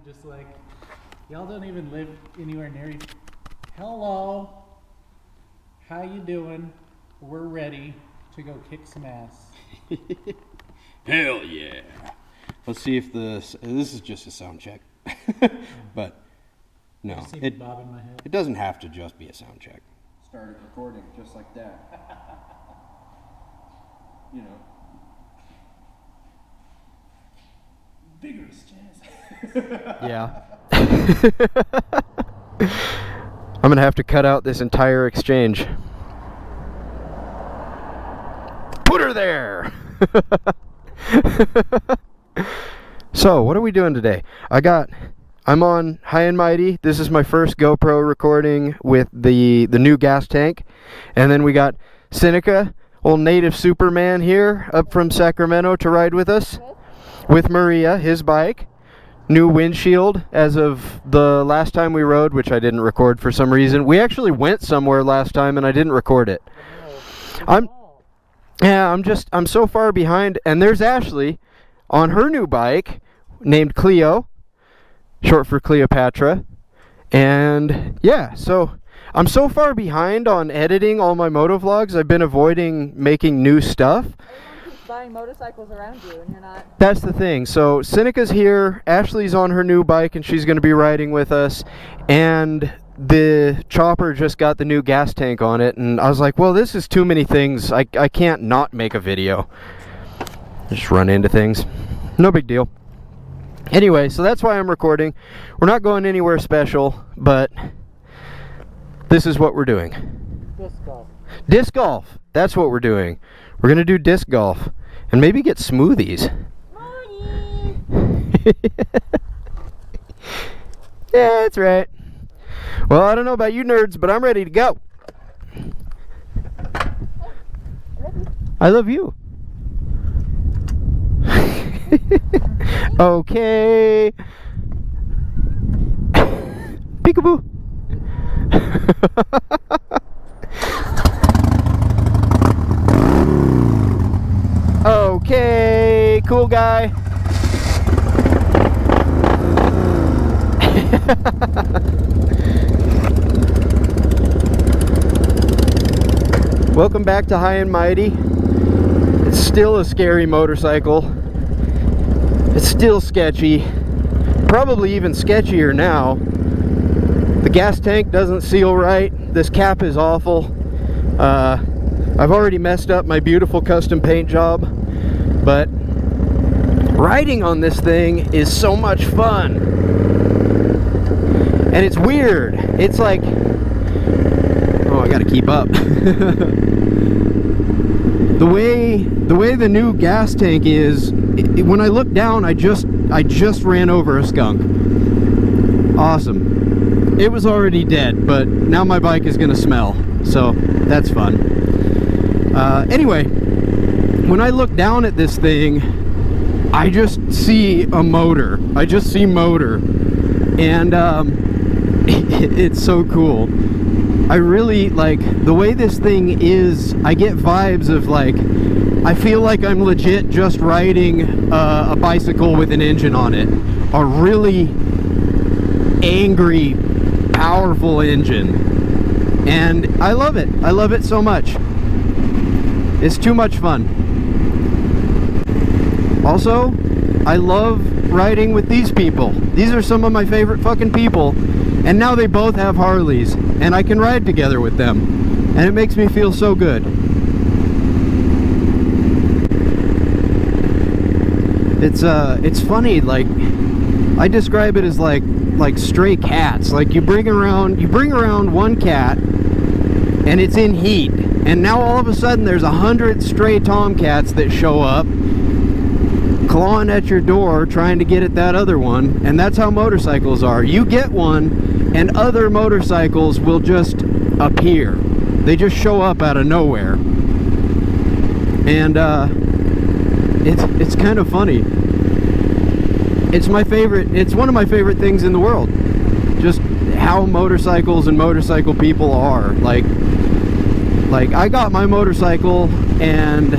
just like, y'all don't even live anywhere near. Hello, how you doing? We're ready to go kick some ass. Hell yeah! Let's see if this is just a sound check, but no, it bob in my head. It doesn't have to just be a sound check. Started recording just like that. You know. Vigorous jazz. Yeah. I'm gonna have to cut out this entire exchange. Put her there! So, what are we doing today? I'm on High and Mighty. This is my first GoPro recording with the new gas tank. And then we got Seneca, old native Superman here, up from Sacramento to ride with us. With Maria, his bike. New windshield as of the last time we rode, which I didn't record for some reason. We actually went somewhere last time and I didn't record it. I'm so far behind, and there's Ashley on her new bike named Cleo, short for Cleopatra. And yeah, so I'm so far behind on editing all my motovlogs. I've been avoiding making new stuff. Buying motorcycles around you and you're not. That's the thing. So Seneca's here, Ashley's on her new bike and she's going to be riding with us, and the chopper just got the new gas tank on it, and I was like, well, this is too many things. I can't not make a video. Just run into things. No big deal. Anyway, so that's why I'm recording. We're not going anywhere special, but this is what we're doing. Disc golf. Disc golf. That's what we're doing. We're going to do disc golf and maybe get smoothies. Morning. Yeah, that's right. Well, I don't know about you nerds, but I'm ready to go. I love you. Okay. Peekaboo. Okay, cool guy. Welcome back to High and Mighty. It's still a scary motorcycle. It's still sketchy. Probably even sketchier now. The gas tank doesn't seal right. This cap is awful. I've already messed up my beautiful custom paint job, but riding on this thing is so much fun. And it's weird. It's like, oh, I gotta keep up. The way the new gas tank is, when I look down, I just ran over a skunk. Awesome. It was already dead, but now my bike is gonna smell, so that's fun. Anyway, when I look down at this thing, I just see a motor. I just see motor, and it's so cool. I really like the way this thing is. I get vibes of like, I feel like I'm legit just riding a bicycle with an engine on it. A really angry, powerful engine. And I love it. I love it so much. It's too much fun. Also, I love riding with these people. These are some of my favorite fucking people. And now they both have Harleys, and I can ride together with them. And it makes me feel so good. It's funny, like, I describe it as like stray cats. Like, you bring around one cat, and it's in heat. And now all of a sudden there's 100 stray tomcats that show up, clawing at your door trying to get at that other one. And that's how motorcycles are. You get one and other motorcycles will just appear. They just show up out of nowhere. And it's kind of funny. It's my favorite. It's one of my favorite things in the world. Just how motorcycles and motorcycle people are. Like I got my motorcycle and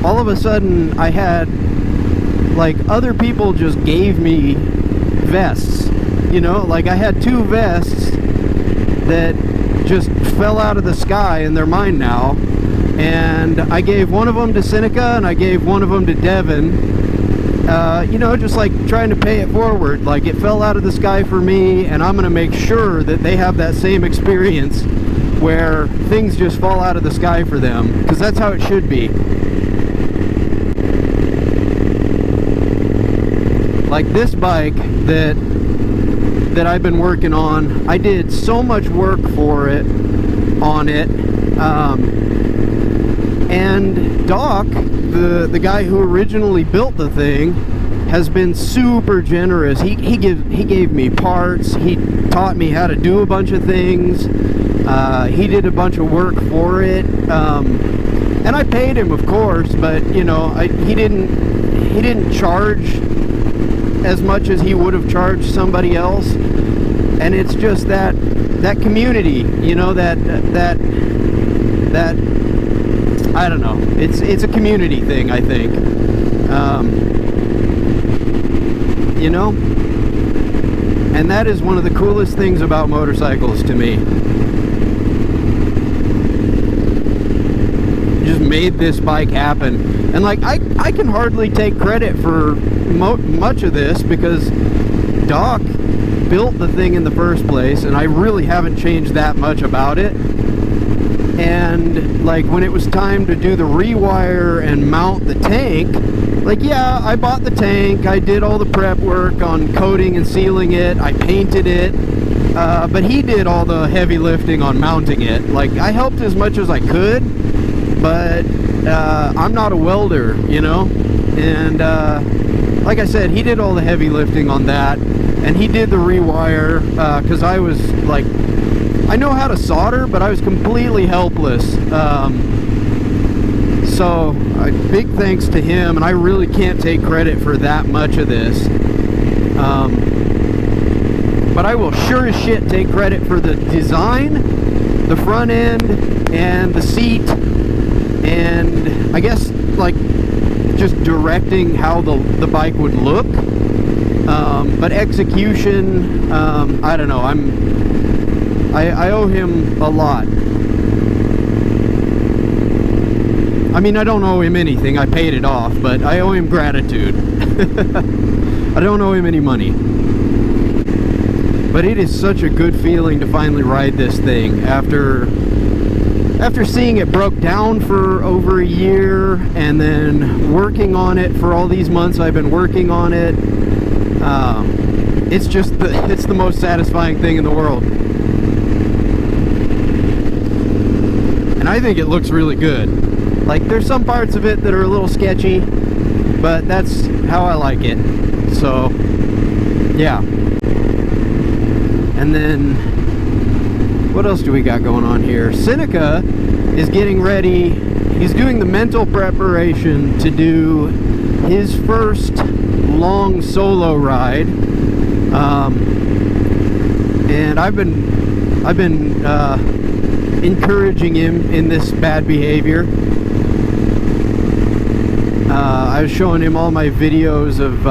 all of a sudden I had, like, other people just gave me vests You know, like I had 2 vests that just fell out of the sky and they're mine now. And I gave one of them to Seneca and I gave one of them to Devin. You know, just like trying to pay it forward. Like it fell out of the sky for me, and I'm gonna make sure that they have that same experience where things just fall out of the sky for them, because that's how it should be. Like this bike that I've been working on, I did so much work for it, on it, and Doc, the guy who originally built the thing, has been super generous. He gave me parts. He taught me how to do a bunch of things. He did a bunch of work for it, and I paid him, of course. But you know, he didn't charge as much as he would have charged somebody else. And it's just that community, you know, that I don't know. It's a community thing, I think. You know? And that is one of the coolest things about motorcycles to me. Just made this bike happen. And like, I can hardly take credit for much of this, because Doc built the thing in the first place, and I really haven't changed that much about it. And like when it was time to do the rewire and mount the tank, like, yeah, I bought the tank, I did all the prep work on coating and sealing it, I painted it, but he did all the heavy lifting on mounting it. Like, I helped as much as I could, but I'm not a welder, you know? And like I said, he did all the heavy lifting on that, and he did the rewire, because I was like, I know how to solder, but I was completely helpless. So big thanks to him, and I really can't take credit for that much of this. But I will sure as shit take credit for the design, the front end, and the seat, and I guess like just directing how the bike would look. But execution, I don't know, I owe him a lot. I mean, I don't owe him anything, I paid it off, but I owe him gratitude. I don't owe him any money. But it is such a good feeling to finally ride this thing after seeing it broke down for over a year, and then working on it for all these months I've been working on it. It's just it's the most satisfying thing in the world. And I think it looks really good. Like, there's some parts of it that are a little sketchy, but that's how I like it. So, yeah. And then, what else do we got going on here? Seneca is getting ready. He's doing the mental preparation to do his first long solo ride. And I've been encouraging him in this bad behavior. I was showing him all my videos of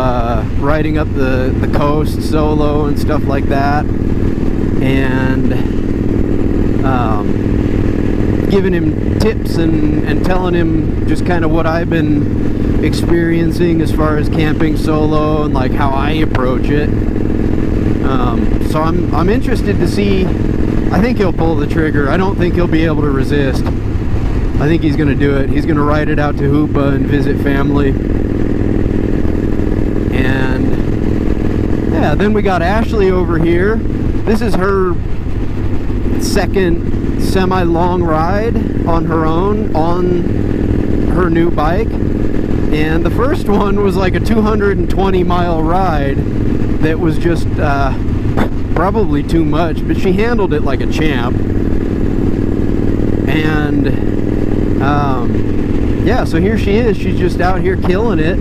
riding up the coast solo and stuff like that, and giving him tips and telling him just kind of what I've been experiencing as far as camping solo and like how I approach it. So I'm interested to see. I think he'll pull the trigger. I don't think he'll be able to resist. I think he's going to do it. He's going to ride it out to Hoopa and visit family. And yeah, then we got Ashley over here. This is her second semi-long ride on her own on her new bike. And the first one was like a 220-mile ride that was just probably too much, but she handled it like a champ. And yeah, so here she is. She's just out here killing it.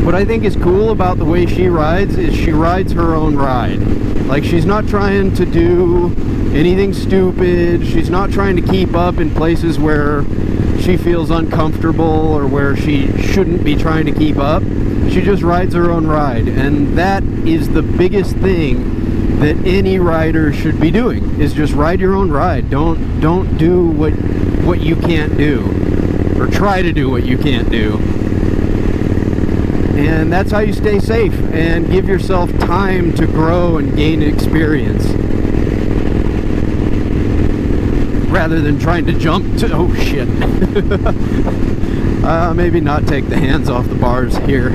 What I think is cool about the way she rides is she rides her own ride. Like, she's not trying to do anything stupid. She's not trying to keep up in places where she feels uncomfortable or where she shouldn't be trying to keep up. She just rides her own ride, and that is the biggest thing that any rider should be doing, is just ride your own ride. Don't do what you can't do, or try to do what you can't do. And that's how you stay safe and give yourself time to grow and gain experience, rather than trying to jump to, oh shit. Maybe not take the hands off the bars here.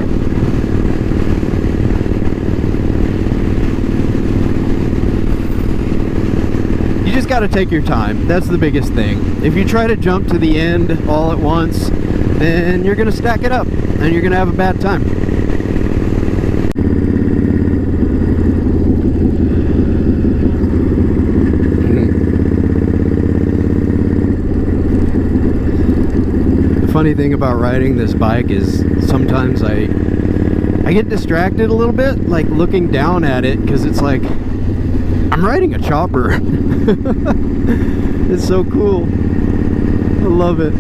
You just got to take your time. That's the biggest thing. If you try to jump to the end all at once, then you're going to stack it up and you're going to have a bad time. The funny thing about riding this bike is sometimes I get distracted a little bit, like looking down at it, because it's like I'm riding a chopper. It's so cool. I love it.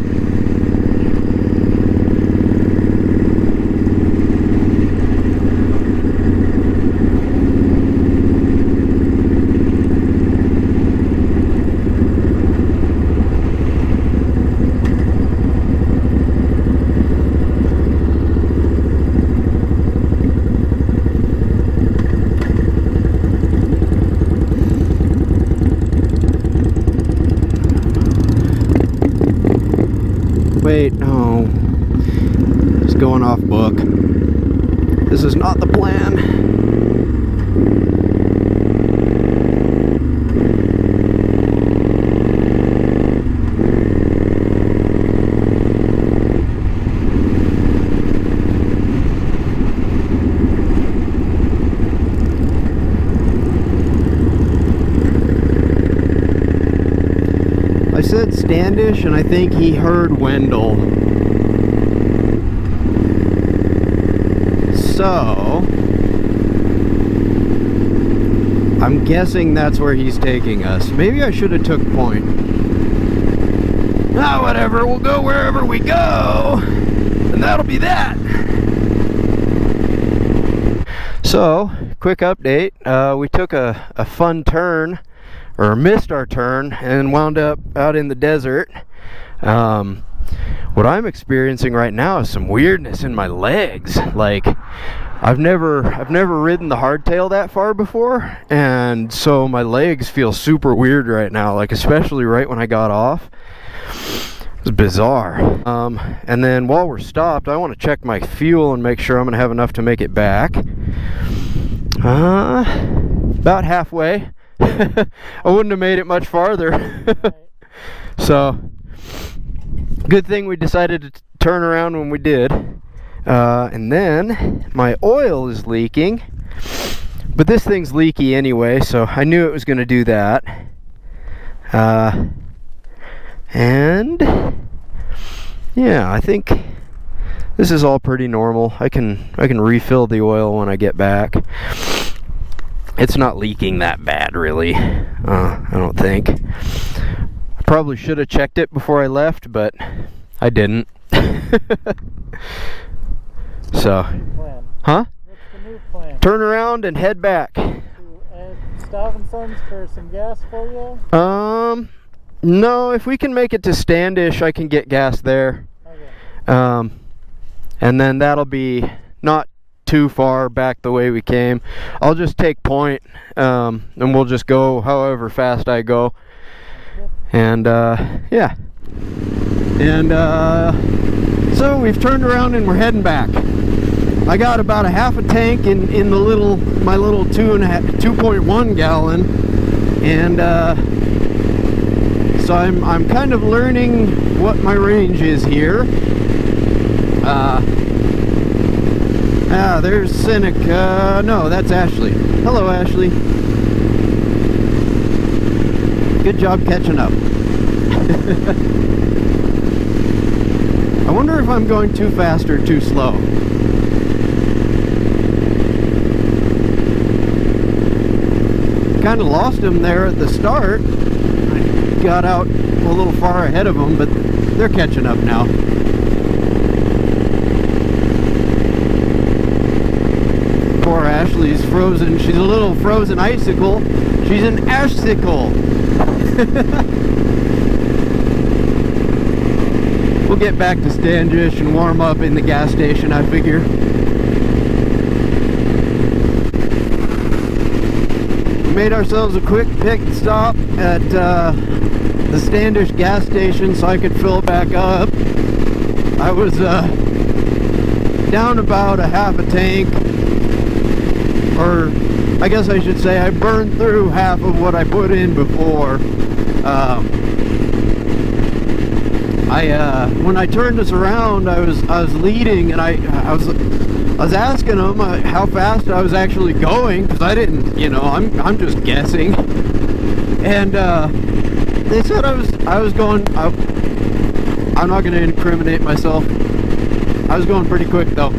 Wait, no. Just going off book. This is not the plan. I said Standish, and I think he heard Wendell. So, I'm guessing that's where he's taking us. Maybe I should have took point. Ah, whatever, we'll go wherever we go, and that'll be that. So, quick update. We took a fun turn, or missed our turn, and wound up out in the desert. What I'm experiencing right now is some weirdness in my legs. Like, I've never ridden the hardtail that far before, and so my legs feel super weird right now, like especially right when I got off. It's bizarre. And then while we're stopped, I want to check my fuel and make sure I'm gonna have enough to make it back. About halfway. I wouldn't have made it much farther. So, good thing we decided to turn around when we did. And then my oil is leaking, but this thing's leaky anyway, so I knew it was going to do that. And yeah, I think this is all pretty normal. I can refill the oil when I get back. It's not leaking that bad, really. I don't think. I probably should have checked it before I left, but I didn't. So, huh? What's the new plan? Turn around and head back. To Stevenson's for some gas for you? No, if we can make it to Standish, I can get gas there. Okay. And then that'll be not too far back the way we came. I'll just take point, and we'll just go however fast I go. And yeah. And so we've turned around and we're heading back. I got about a half a tank in the my little 2.1 gallon, and so I'm kind of learning what my range is here. There's Seneca. No, that's Ashley. Hello, Ashley. Good job catching up. I wonder if I'm going too fast or too slow. kind of lost them there at the start. I got out a little far ahead of them, but they're catching up now. Poor Ashley's frozen. She's a little frozen icicle. She's an ashsicle. We'll get back to Standish and warm up in the gas station, I figure. We made ourselves a quick pit stop at the Standish gas station so I could fill back up. I was down about a half a tank, or I guess I should say I burned through half of what I put in before. When I turned this around, I was leading, and I was asking them how fast I was actually going, because I didn't, you know, I'm just guessing. And they said I was going. I'm not going to incriminate myself. I was going pretty quick though,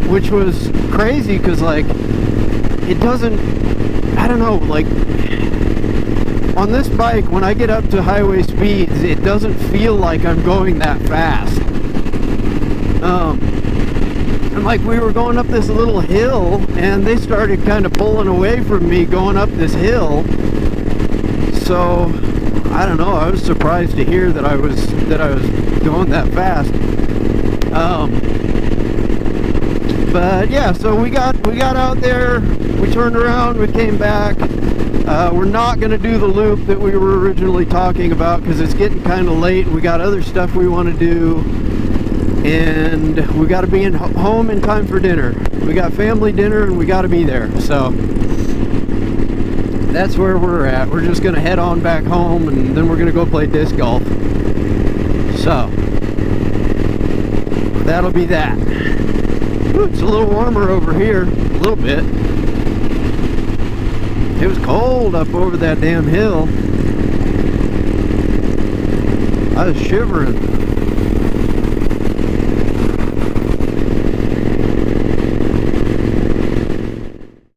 which was crazy because like it doesn't. I don't know, like. On this bike, when I get up to highway speeds, it doesn't feel like I'm going that fast. And like we were going up this little hill, and they started kind of pulling away from me going up this hill. So I don't know. I was surprised to hear that I was going that fast. But yeah, so we got out there. We turned around. We came back. We're not going to do the loop that we were originally talking about because it's getting kind of late. We got other stuff we want to do, and we got to be home in time for dinner. We got family dinner, and we got to be there. So that's where we're at. We're just going to head on back home, and then we're going to go play disc golf. So that'll be that. Ooh, it's a little warmer over here, a little bit. It was cold up over that damn hill. I was shivering.